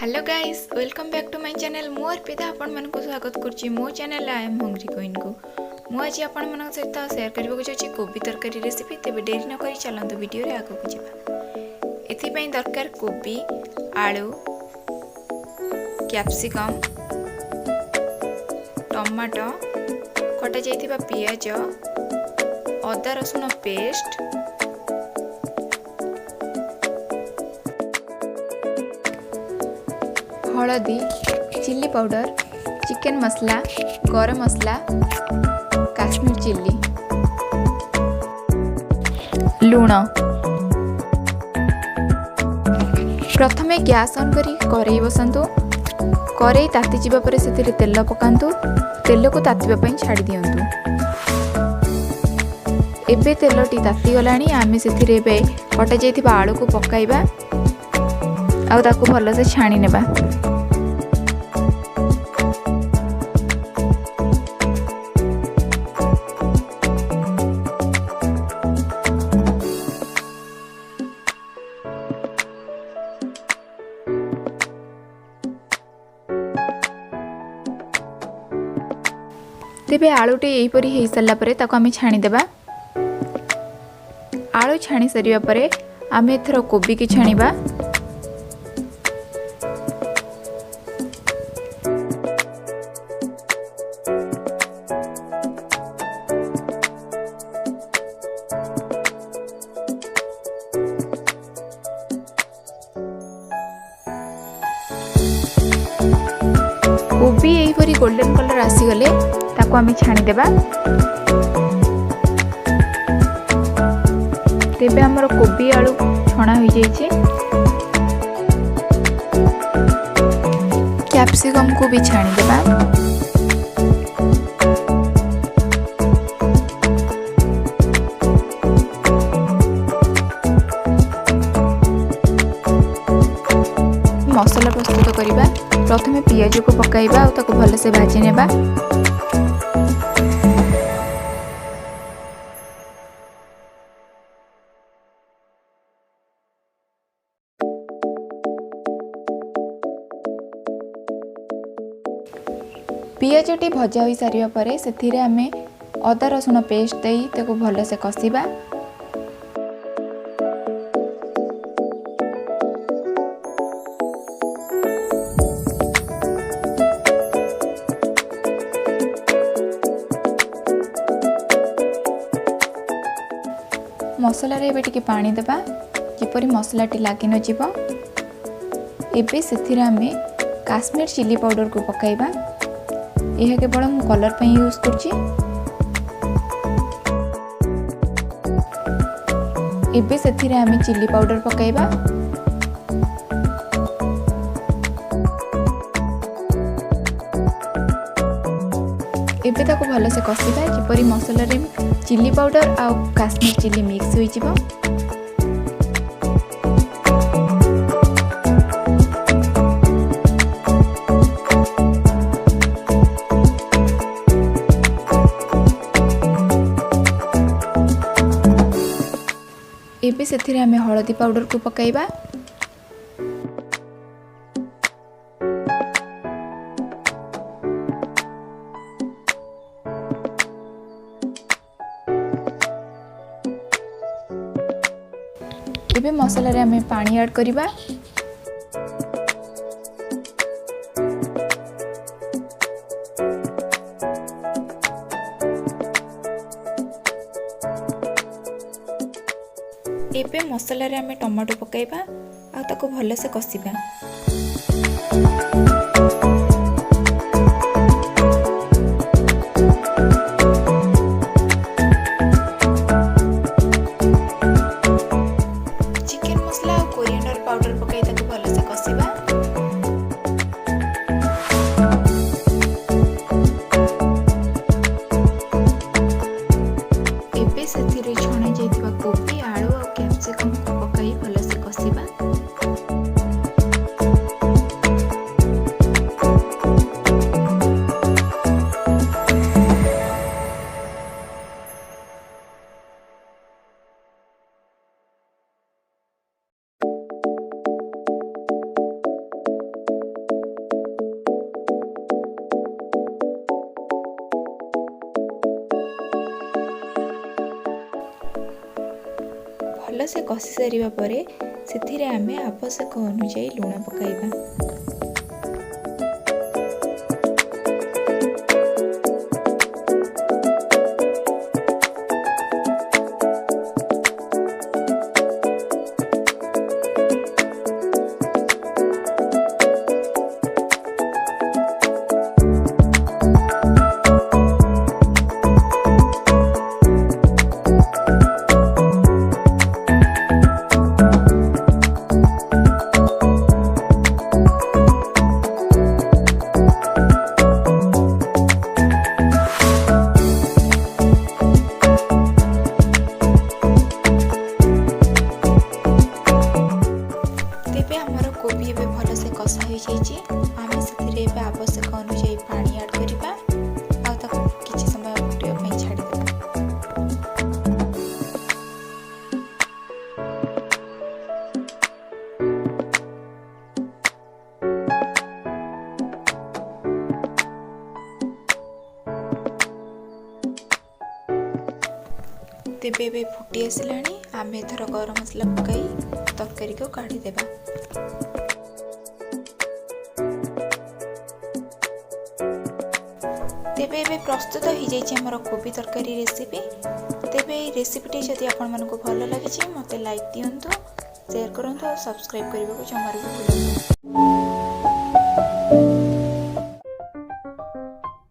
Hello guys, welcome back to my channel. मो अर्पिता आपण मन को स्वागत करछि मो channel I am Hungry Queen को। मो आज आपण मन सहित शेयर करबा जाछि कोबी तरकारी रेसिपी। तेबे देरी न करी चलंतु वीडियो रे आगो को जिबा। एथि पई दरकार कोबी, आलू, कैप्सिकम, टमाटो, कटा जाइथिबा पियाज, अदा रसुण पेस्ट, हलदी, चिल्ली पाउडर, चिकन मसला, गरम मसला, काश्मीर चिल्ली, लूण। प्रथमे गैस ऑन करी करेई बसंतु। करेई ताती जिबा परे सेतिरे तेल पकांतु। तेल को तातीबा पई छाडी दियंतु। एबे तेलटी ताती गलानी। आमे सेतिरे बे कटा जाइथिबा आलू को पकाइबा आ ताको भलो से छाणी नेबा। तेबे आलूटे एहीपरी हो सारा पर आम छाणी देबा। आलू छाणी सारिबा परे आम एथर कोबी की छाणीबा। कोबी एहीपरी गोल्डन कलर आसीगले ताको आम छाणी देबा। तेबे हमर कोबी आलू छणा हो जाइए। कैप्सिकम को भी छाणी देबा। मसला प्रस्तुत करिबा। प्रथमे पियाज को पकाइबा और ताको भल से भाजी नेबा। पियाजटी भजा हो सारिबा परे सेथिरे आमे अदा रसुण पेस्ट देई ताको भल से कसिबा। मसला रे टिके पानी देबा जेपरी मसलाटी लागी न जीव। एबे सेथिरे आमे काश्मीर चिल्ली पाउडर को पकाइबा। यह केवल मु कलर पे यूज करछि। एबे सेथिरे आमे चिल्ली पाउडर पकाइबा। एबे ताको भल से कसिबा जेपरी मसला रे चिल्ली पाउडर आ काश्मीर चिल्ली मिक्स होई जिवो। एबे सेथिरे आमे हलदी पाउडर को पकाइबा। एबे मसला रे आमे पानी ऐड करिबा। एबे मसला रे आमे टमाटो पकाइबा आ ताको भल से कसिबा। चिकन मसला और कोरिएंडर पाउडर पकाई ताको भल से कसिबा। एबे सेथिरे छणा जाइतिबा कोबी, आलू और कैप्सिकम को पकाई भल से कसिबा। भलसे कषि सारिबा परे सेथिरे आमे आवश्यक अनुसार लुण पकाइबा। तेबे हमर कोबी एबे भल से कषा हो जाइए। आम से आवश्यक अनुसार पानी ऐड करवा और किसी समय फुटाइबा छाड़ीदेबा। तेबे एबे फुटी आसिलानी आम एथर गरम मसला पकाई तरकारी को काढ़ी देबा। तेबे एबे प्रस्तुत हो जाइए हमर कोबी तरकारी रेसिपी। तेबे ये रेसिपीटी जदि आपण मानको भल लागिछि मते लाइक दियंतु, शेयर करंतु और सब्सक्राइब करबा को जमार भी भूलंतु।